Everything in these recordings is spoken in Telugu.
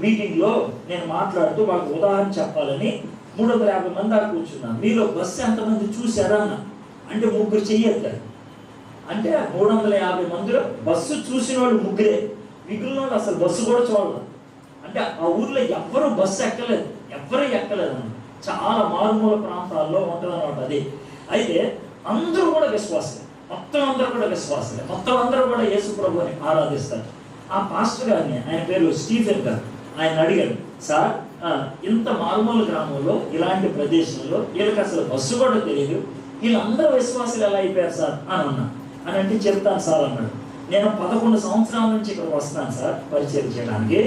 మీటింగ్లో నేను మాట్లాడుతూ వాళ్ళకి ఉదాహరణ చెప్పాలని 350 మంది దాకా కూర్చున్నాను. మీలో బస్సు ఎంతమంది చూశారా అన్న అంటే ముగ్గురు చెయ్యొద్దారు. అంటే 350 మందిలో బస్సు చూసిన వాళ్ళు ముగ్గురే, మిగిలిన వాళ్ళు అసలు బస్సు కూడా చూడాలి. అంటే ఆ ఊర్లో ఎవ్వరూ బస్సు ఎక్కలేదు, ఎవ్వరూ ఎక్కలేదు అన్న. చాలా మారుమూల ప్రాంతాల్లో ఉంటుంది అన్నమాట అది. అయితే అందరూ కూడా విశ్వాసలే, మొత్తం అందరూ కూడా విశ్వాసలే, మొత్తం అందరూ కూడా యేసు ప్రభువుని ఆరాధిస్తారు. ఆ పాస్టర్ గారిని, ఆయన పేరు స్టీఫెన్ గారు, ఆయన అడిగాడు, సార్ ఇంత మారుమూల గ్రామంలో ఇలాంటి ప్రదేశంలో వీళ్ళకి అసలు బస్సు కూడా తెలియదు, వీళ్ళందరూ విశ్వాసులు ఎలా అయిపోయారు సార్ అని అన్నా. అని అంటే చెప్తాను సార్ అన్నాడు. నేను 11 సంవత్సరాల నుంచి ఇక్కడికి వస్తాను సార్ పరిచయం చేయడానికి.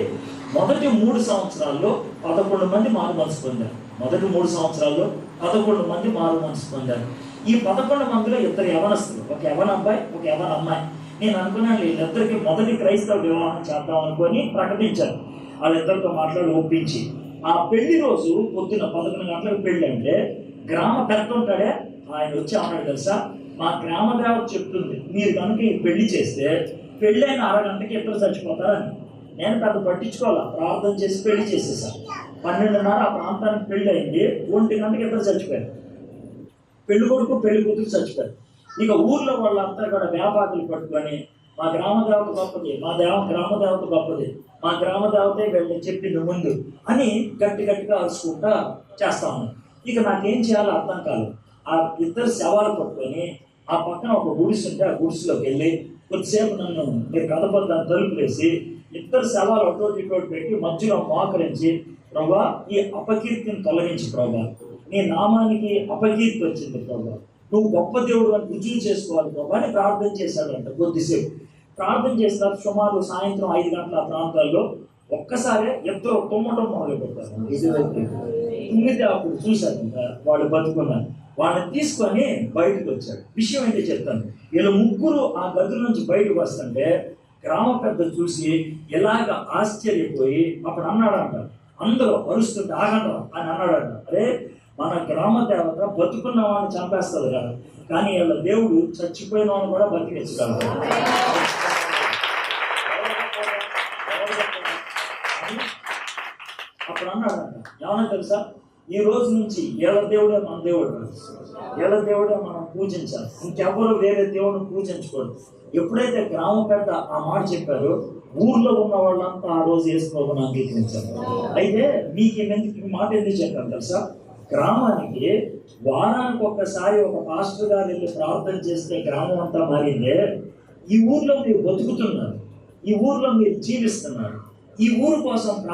మొదటి 3 సంవత్సరాల్లో 11 మంది మారు మనసు పొందారు. మొదటి 3 సంవత్సరాల్లో 11 మంది మారు మనసు పొందారు. ఈ 11 మందిలో 2 యవనస్తులు, ఒక యవన అబ్బాయి, ఒక యవన అమ్మాయి. నేను అనుకున్నాను వీళ్ళిద్దరికి మొదటి క్రైస్తవ వివాహం చేద్దాం అనుకొని ప్రకటించాను. వాళ్ళిద్దరితో మాట్లాడి ఒప్పించి ఆ పెళ్లి రోజు పొద్దున్న 11 గంటలకు పెళ్లి. అంటే గ్రామ పెద్ద ఉంటాడే, ఆయన వచ్చి అన్నాడు, తెలుసా మా గ్రామ దేవత చెప్తుంది మీరు కనుక ఈ పెళ్లి చేస్తే పెళ్ళైన అరగంటకి ఇద్దరు చచ్చిపోతారని. నేను పెద్ద పట్టించుకోవాలా, ప్రార్థన చేసి పెళ్లి చేసేసాను. 12:30 ఆ ప్రాంతానికి పెళ్లి అయింది. 1 గంటకి ఇద్దరు చచ్చిపోయారు. పెళ్లి కొడుకు పెళ్లి కూతురు చచ్చిపోయారు. ఇక ఊర్లో వాళ్ళంతా కూడా వ్యాపారులు పట్టుకొని మా గ్రామ దేవత గొప్పది, మా గ్రామ దేవత గొప్పది, మా గ్రామ దేవతే వీళ్ళని చెప్పింది ముందు అని గట్టిగా అరుచుకుంటా చేస్తా ఉన్నాను. ఇక నాకేం చేయాలో అర్థం కాదు. ఆ 2 శవాలు పట్టుకొని ఆ పక్కన ఒక గుడిసె ఉంటే ఆ గుడిసెలోకి వెళ్ళి కొద్దిసేపు నన్ను మీరు కదపొద్దని తలుపు వేసి 2 శవాలు అటోటి ఇటోటి పెట్టి మధ్యలో మోకరించి, ప్రభా ఈ అపకీర్తిని తొలగించి ప్రభా, నీ నామానికి అపకీర్తి వచ్చింది ప్రభా, నువ్వు గొప్ప దేవుడు అని రుజువు చేసుకోవాలి ప్రభా అని ప్రార్థన చేశాడంట. కొద్దిసేపు ప్రార్థన చేస్తారు. సుమారు సాయంత్రం 5 గంటల ప్రాంతాల్లో ఒక్కసారే 2 తుమ్మటం మొదలు పెట్టారు. తుమ్మితే అప్పుడు చూశారంట వాళ్ళు బతుకున్నారు. వాళ్ళని తీసుకొని బయటకు వచ్చాడు. విషయం ఏంటో చెప్తాను. వీళ్ళు ముగ్గురు ఆ గది నుంచి బయటకు వస్తుంటే గ్రామ పెద్ద చూసి ఎలాగ ఆశ్చర్యపోయి అప్పుడు అన్నాడంట, అందరూ అరుస్తుంటే ఆగండి అని అన్నాడంట, అరే మన గ్రామ దేవత బతుకున్న వాళ్ళని చంపేస్తుంది కదా, కానీ వీళ్ళ దేవుడు చచ్చిపోయిన వాళ్ళని కూడా బతికించగలరు. అప్పుడు అన్నాడంట, ఏమన్నా తెలుసా, ఈ రోజు నుంచి వీళ్ళ దేవుడే మన దేవుడు, వీళ్ళ దేవుడే మనం పూజించాలి, ఇంకెవ్వరు వేరే దేవుడిని పూజించకూడదు. ఎప్పుడైతే గ్రామ పెద్ద ఆ మాట చెప్పారో ఊర్లో ఉన్న వాళ్ళంతా ఆ రోజు యేసు ప్రభువుని అంగీకరించారు. అయితే మీకు ఈ మాట ఎందుకు చెప్పాను తెలుసా, గ్రామానికి వారానికి ఒక్కసారి ఒక పాస్టర్ గారు వెళ్ళి ప్రార్థన చేస్తే గ్రామం అంతా మారిందే. ఈ ఊర్లో మీరు బతుకుతున్నారు, ఈ ఊర్లో మీరు జీవిస్తున్నారు, ఈ ఊరు కోసం